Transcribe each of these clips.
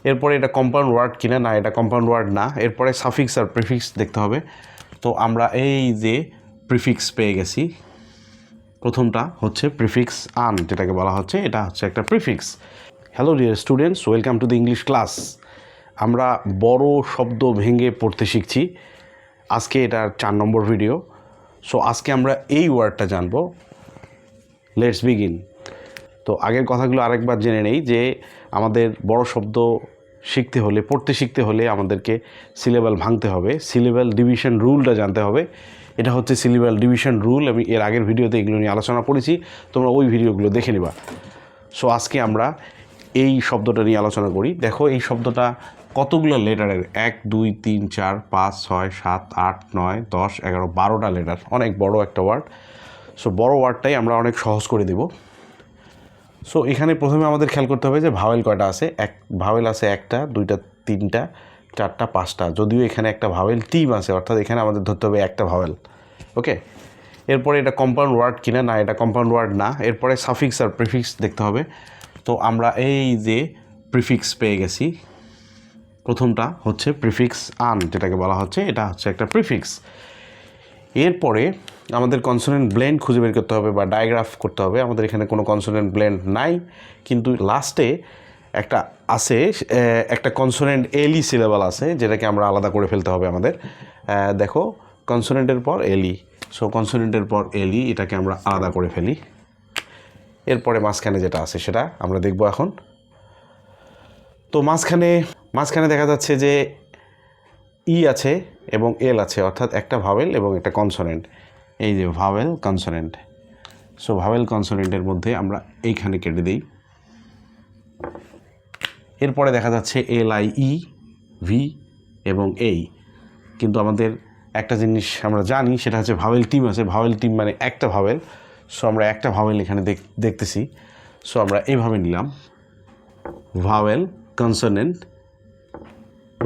এরপরে এটা compound word কিনা, না এটা কম্পাউন্ড ওয়ার্ড না। এরপরে সাফিক্স আর প্রিফিক্স দেখতে হবে। তো আমরা এই যে প্রিফিক্স পেয়ে গেছি, প্রথমটা হচ্ছে প্রিফিক্স আন, যেটাকে বলা হচ্ছে এটা হচ্ছে একটা prefix. Hello dear students, welcome to the English class. আমরা বড় শব্দ ভেঙে পড়তে শিখছি। আজকে এটার 4 নম্বর ভিডিও। সো আজকে আমরা এই ওয়ার্ডটা জানবো। Let's begin. তো আগের কথাগুলো আরেকবার জেনে নেই যে আমাদের বড় শব্দ শিখতে হলে, পড়তে শিখতে হলে আমাদেরকে সিলেবাল ভাঙতে হবে, সিলেবাল ডিভিশন রুলটা জানতে হবে। এটা হচ্ছে সিলেবাল ডিভিশন রুল। আমি এর আগের ভিডিওতে এগুলো নিয়ে আলোচনা করেছি, তোমরা ওই ভিডিওগুলো দেখে নিবা। সো আজকে আমরা এই শব্দটা নিয়ে আলোচনা করি। দেখো এই শব্দটা কতগুলো লেটারের, 1 2 3 4 5 6 7 8 9 10 11 12টা লেটার, অনেক বড় একটা ওয়ার্ড। সো বড় ওয়ার্ডটাই আমরা অনেক সহজ করে দেব। সো এখানে প্রথমে আমাদের খেয়াল করতে হবে যে ভাওয়েল কয়টা আছে। ভাওয়েল আছে 1টা 2টা 3টা 4টা 5টা, যদিও এখানে একটা ভাওয়েল টিম আছে, অর্থাৎ এখানে আমাদের ধরতে হবে একটা ভাওয়েল। ওকে, এরপরে এটা কম্পাউন্ড ওয়ার্ড কিনা, না এটা কম্পাউন্ড ওয়ার্ড না। এরপরে সাফিক্স আর প্রিফিক্স দেখতে হবে। তো আমরা এই যে প্রিফিক্স পেয়ে গেছি, প্রথমটা হচ্ছে প্রিফিক্স আন, যেটাকে বলা হচ্ছে এটা হচ্ছে একটা প্রিফিক্স। এরপরে আমাদের কনসোনেন্ট ব্লেন্ড খুঁজে বের করতে হবে বা ডায়াগ্রাফ করতে হবে। আমাদের এখানে কোনো কনসোনেন্ট ব্লেন্ড নাই, কিন্তু লাস্টে একটা আছে, একটা কনসোনেন্ট এলি সিলেবাল আছে, যেটাকে আমরা আলাদা করে ফেলতে হবে আমাদের। দেখো কনসোনেন্টের পর এলি, সো কনসোনেন্টের পর এলি, এটাকে আমরা আলাদা করে ফেলি। এরপরে মাঝখানে যেটা আছে সেটা আমরা দেখব এখন। তো মাঝখানে দেখা যাচ্ছে যে ই আছে এবং এল আছে, অর্থাৎ একটা ভাওয়েল এবং একটা কনসোনেন্ট। এই যে ভাওয়েল কনসোনেন্ট। সো ভাওয়েল কনসোনেন্টের মধ্যে আমরা এইখানে কেটে দিই। এরপরে দেখা যাচ্ছে LIE ভি এবং এই, কিন্তু আমাদের একটা জিনিস আমরা জানি, সেটা হচ্ছে ভাওয়েল টিম আছে। ভাওয়েল টিম মানে একটা ভাওয়েল। সো আমরা একটা ভাওয়েল এখানে দেখতেছি। সো আমরা এইভাবে নিলাম, vowel consonant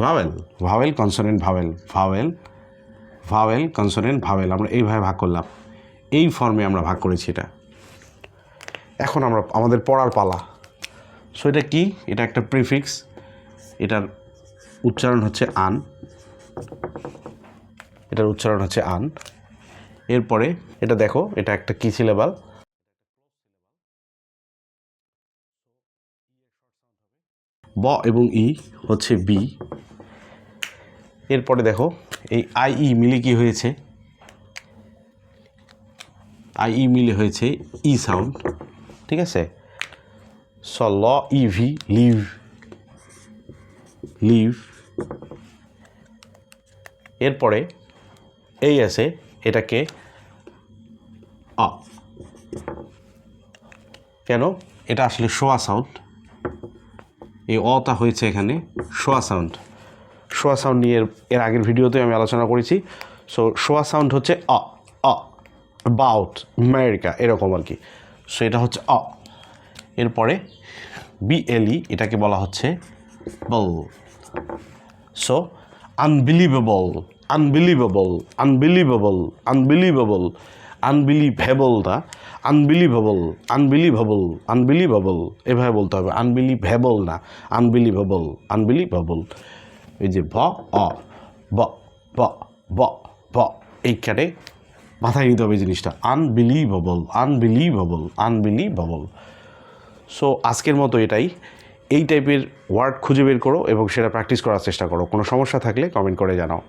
vowel, vowel consonant vowel, vowel consonant vowel, আমরা এইভাবে ভাগ করলাম। এই ফর্মে আমরা ভাগ করেছি এটা। এখন আমাদের পড়ার পালা। সো এটা কি? এটা একটা প্রিফিক্স, এটার উচ্চারণ হচ্ছে আন, এটার উচ্চারণ হচ্ছে আন। এরপরে এটা দেখো, এটা একটা কি সিলেবাল, ব এবং ই হচ্ছে বি। এরপরে দেখো এই IE মিলে কি হয়েছে, IE মিলে হয়েছে ই সাউন্ড, ঠিক আছে। সো ল ইভি লিভ, লিভ। এরপরে এই আছে, এটাকে আ, কেন? এটা আসলে শোয়া সাউন্ড, এই অটা হয়েছে এখানে শোয়া সাউন্ড। শোয়া সাউন্ড নিয়ে এর আগের ভিডিওতে আমি আলোচনা করেছি। সো শোয়া সাউন্ড হচ্ছে অ, অ্যাবাউট আমেরিকা, এরকম আর কি। সো এটা হচ্ছে অ। এরপরে BLE, এটাকে বলা হচ্ছে বল। So unbelievable, unbelievable, unbelievable, unbelievable, আনবিলিভেবলটা আনবিলিভেবল, আনবিলিভেবল, আনবিলিভেবল এভাবে বলতে হবে, আনবিলিভেবল না, আনবিলিভেবল, আনবিলিভেবল। এই যে অ, ব ব ব ব, এইখানে মাথায় নিতে হবে এই জিনিসটা, আনবিলিভেবল, আনবিলিভেবল, আনবিলিভেবল। সো আজকের মতো এটাই। এই টাইপের ওয়ার্ড খুঁজে বের করো এবং সেটা প্র্যাকটিস করার চেষ্টা করো। কোনো সমস্যা থাকলে কমেন্ট করে জানাও।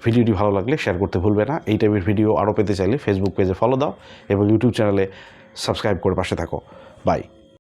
ভিডিওটি ভালো লাগলে শেয়ার করতে ভুলবে না। এই টাইপের ভিডিও আরও পেতে চাইলে ফেসবুক পেজে ফলো দাও এবং ইউটিউব চ্যানেলে সাবস্ক্রাইব করে পাশে থাকো। বাই।